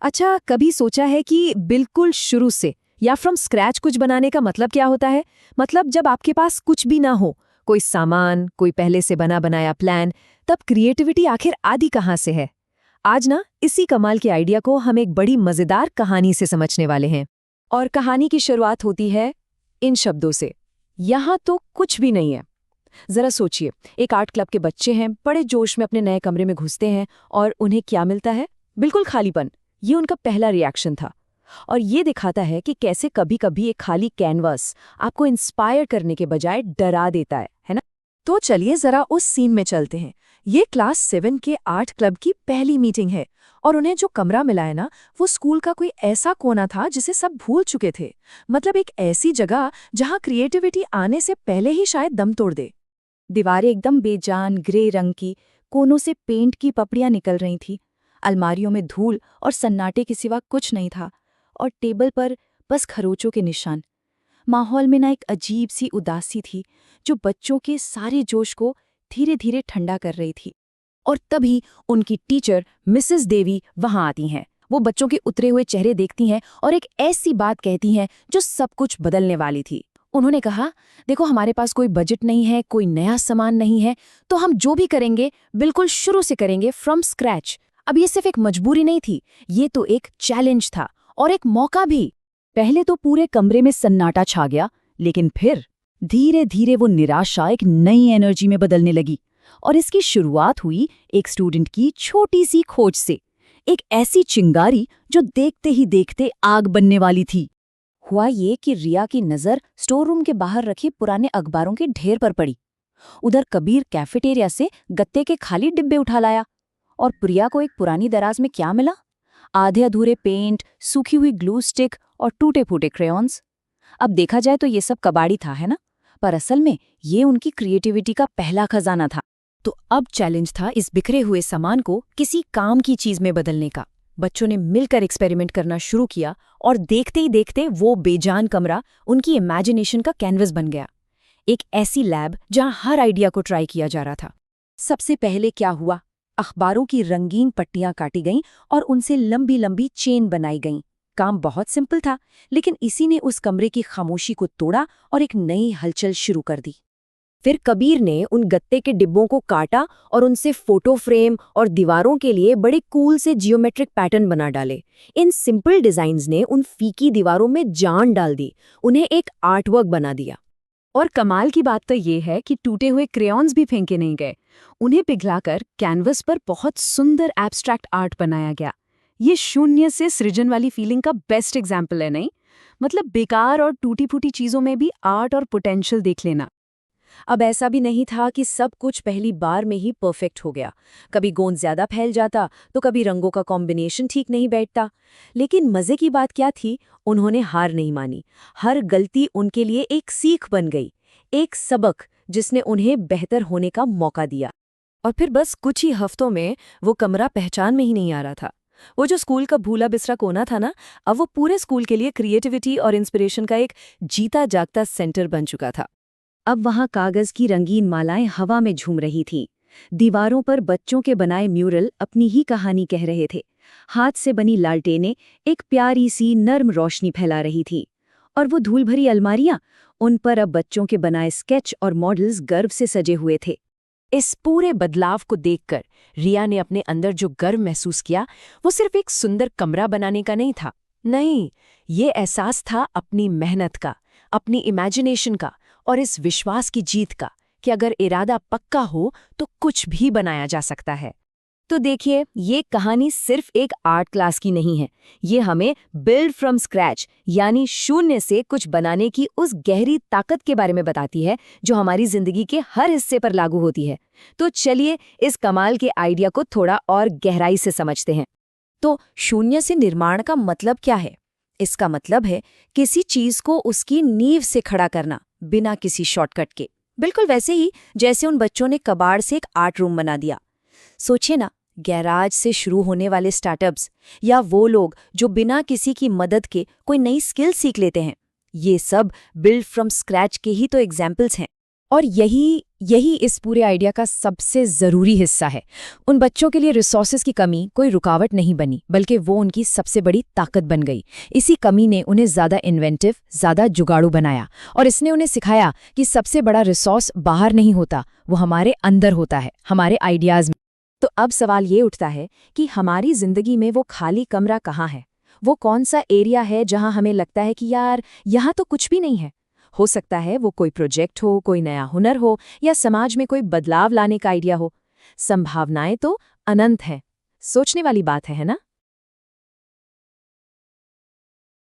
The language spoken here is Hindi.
अच्छा, कभी सोचा है कि बिल्कुल शुरू से या फ्रॉम स्क्रैच कुछ बनाने का मतलब क्या होता है? मतलब जब आपके पास कुछ भी ना हो, कोई सामान, कोई पहले से बना बनाया प्लान, तब क्रिएटिविटी आखिर आदि कहाँ से है? आज ना इसी कमाल के आइडिया को हम एक बड़ी मजेदार कहानी से समझने वाले हैं। और कहानी की शुरुआत होती है इन शब्दों से। यहाँ तो कुछ भी नहीं है। जरा सोचिए, एक आर्ट क्लब के बच्चे हैं, बड़े जोश में अपने नए कमरे में घुसते हैं और उन्हें क्या मिलता है? बिल्कुल खालीपन। ये उनका पहला रिएक्शन था। और ये दिखाता है कि कैसे कभी-कभी एक खाली कैनवास आपको इंस्पायर करने के बजाय डरा देता है ना? तो चलिए जरा उस सीन में चलते हैं। ये क्लास 7 के आर्ट क्लब की पहली मीटिंग है और उन्हें जो कमरा मिला है ना, वो स्कूल का कोई ऐसा कोना था जिसे सब भूल चुके थे। मतलब एक ऐसी जगह जहां क्रिएटिविटी आने से पहले ही शायद दम तोड़ दे। दीवारें एकदम बेजान ग्रे रंग की, कोनों से पेंट की पपड़ियां निकल रही थी। अलमारियों में धूल और सन्नाटे के सिवा कुछ नहीं था और टेबल पर बस खरोचों के निशान। माहौल में ना एक अजीब सी उदासी थी जो बच्चों के सारे जोश को धीरे धीरे ठंडा कर रही थी। और तभी उनकी टीचर मिसेस देवी वहां आती हैं। वो बच्चों के उतरे हुए चेहरे देखती हैं और एक ऐसी बात कहती हैं जो सब कुछ बदलने वाली थी। उन्होंने कहा, देखो हमारे पास कोई बजट नहीं है, कोई नया सामान नहीं है, तो हम जो भी करेंगे बिल्कुल शुरू से करेंगे, फ्रॉम स्क्रैच। अब ये सिर्फ एक मजबूरी नहीं थी, ये तो एक चैलेंज था और एक मौका भी। पहले तो पूरे कमरे में सन्नाटा छा गया, लेकिन फिर धीरे धीरे वो निराशा एक नई एनर्जी में बदलने लगी। और इसकी शुरुआत हुई एक स्टूडेंट की छोटी सी खोज से, एक ऐसी चिंगारी जो देखते ही देखते आग बनने वाली थी। हुआ ये कि रिया की नज़र स्टोर रूम के बाहर रखे पुराने अखबारों के ढेर पर पड़ी। उधर कबीर कैफेटेरिया से गत्ते के खाली डिब्बे उठा लाया और प्रिया को एक पुरानी दराज में क्या मिला? आधे अधूरे पेंट, सूखी हुई ग्लू स्टिक और टूटे फूटे क्रेयॉन्स। अब देखा जाए तो ये सब कबाड़ी था, है ना? पर असल में ये उनकी क्रिएटिविटी का पहला खजाना था। तो अब चैलेंज था इस बिखरे हुए सामान को किसी काम की चीज में बदलने का। बच्चों ने मिलकर एक्सपेरिमेंट करना शुरू किया और देखते ही देखते वो बेजान कमरा उनकी इमेजिनेशन का कैनवस बन गया। एक ऐसी लैब जहां हर आइडिया को ट्राई किया जा रहा था। सबसे पहले क्या हुआ? अखबारों की रंगीन पट्टियां काटी गईं और उनसे लंबी लंबी चेन बनाई गईं। काम बहुत सिंपल था, लेकिन इसी ने उस कमरे की खामोशी को तोड़ा और एक नई हलचल शुरू कर दी। फिर कबीर ने उन गत्ते के डिब्बों को काटा और उनसे फोटो फ्रेम और दीवारों के लिए बड़े कूल से जियोमेट्रिक पैटर्न बना डाले। इन सिंपल डिजाइन्स ने उन फीकी दीवारों में जान डाल दी, उन्हें एक आर्टवर्क बना दिया। और कमाल की बात तो ये है कि टूटे हुए क्रेयॉन्स भी फेंके नहीं गए। उन्हें पिघलाकर कैनवस पर बहुत सुंदर एब्स्ट्रैक्ट आर्ट बनाया गया। ये शून्य से सृजन वाली फीलिंग का बेस्ट एग्जाम्पल है, नहीं? मतलब बेकार और टूटी फूटी चीजों में भी आर्ट और पोटेंशियल देख लेना। अब ऐसा भी नहीं था कि सब कुछ पहली बार में ही परफेक्ट हो गया। कभी गोंद ज्यादा फैल जाता तो कभी रंगों का कॉम्बिनेशन ठीक नहीं बैठता। लेकिन मजे की बात क्या थी? उन्होंने हार नहीं मानी। हर गलती उनके लिए एक सीख बन गई, एक सबक जिसने उन्हें बेहतर होने का मौका दिया। और फिर बस कुछ ही हफ्तों में वो कमरा पहचान में ही नहीं आ रहा था। वो जो स्कूल का भूला बिसरा कोना था ना, अब वो पूरे स्कूल के लिए क्रिएटिविटी और इंस्पिरेशन का एक जीता जागता सेंटर बन चुका था। अब वहां कागज की रंगीन मालाएं हवा में झूम रही थीं। दीवारों पर बच्चों के बनाए म्यूरल अपनी ही कहानी कह रहे थे। हाथ से बनी लालटेनें एक प्यारी सी नर्म रोशनी फैला रही थी। और वो धूल भरी अलमारियां, उन पर अब बच्चों के बनाए स्केच और मॉडल्स गर्व से सजे हुए थे। इस पूरे बदलाव को देखकर रिया ने अपने अंदर जो गर्व महसूस किया, वो सिर्फ एक सुंदर कमरा बनाने का नहीं था। नहीं, ये एहसास था अपनी मेहनत का, अपनी इमेजिनेशन का और इस विश्वास की जीत का कि अगर इरादा पक्का हो तो कुछ भी बनाया जा सकता है। तो देखिए, ये कहानी सिर्फ एक आर्ट क्लास की नहीं है। ये हमें बिल्ड फ्रॉम स्क्रैच यानी शून्य से कुछ बनाने की उस गहरी ताकत के बारे में बताती है जो हमारी जिंदगी के हर हिस्से पर लागू होती है। तो चलिए इस कमाल के आइडिया को थोड़ा और गहराई से समझते हैं। तो शून्य से निर्माण का मतलब क्या है? इसका मतलब है किसी चीज को उसकी नींव से खड़ा करना, बिना किसी शॉर्टकट के। बिल्कुल वैसे ही जैसे उन बच्चों ने कबाड़ से एक आर्ट रूम बना दिया। सोचिए ना, गैराज से शुरू होने वाले स्टार्टअप्स या वो लोग जो बिना किसी की मदद के कोई नई स्किल सीख लेते हैं, ये सब बिल्ड फ्रॉम स्क्रैच के ही तो एग्जाम्पल्स हैं। और यही इस पूरे आइडिया का सबसे ज़रूरी हिस्सा है। उन बच्चों के लिए रिसोर्सेज की कमी कोई रुकावट नहीं बनी, बल्कि वो उनकी सबसे बड़ी ताकत बन गई। इसी कमी ने उन्हें ज़्यादा इन्वेंटिव, ज़्यादा जुगाड़ू बनाया, और इसने उन्हें सिखाया कि सबसे बड़ा रिसोर्स बाहर नहीं होता, वो हमारे अंदर होता है, हमारे आइडियाज़ में। तो अब सवाल ये उठता है कि हमारी जिंदगी में वो खाली कमरा कहाँ है? वो कौन सा एरिया है जहां हमें लगता है कि यार यहाँ तो कुछ भी नहीं है? हो सकता है वो कोई प्रोजेक्ट हो, कोई नया हुनर हो, या समाज में कोई बदलाव लाने का आइडिया हो। संभावनाएं तो अनंत हैं। सोचने वाली बात है ना?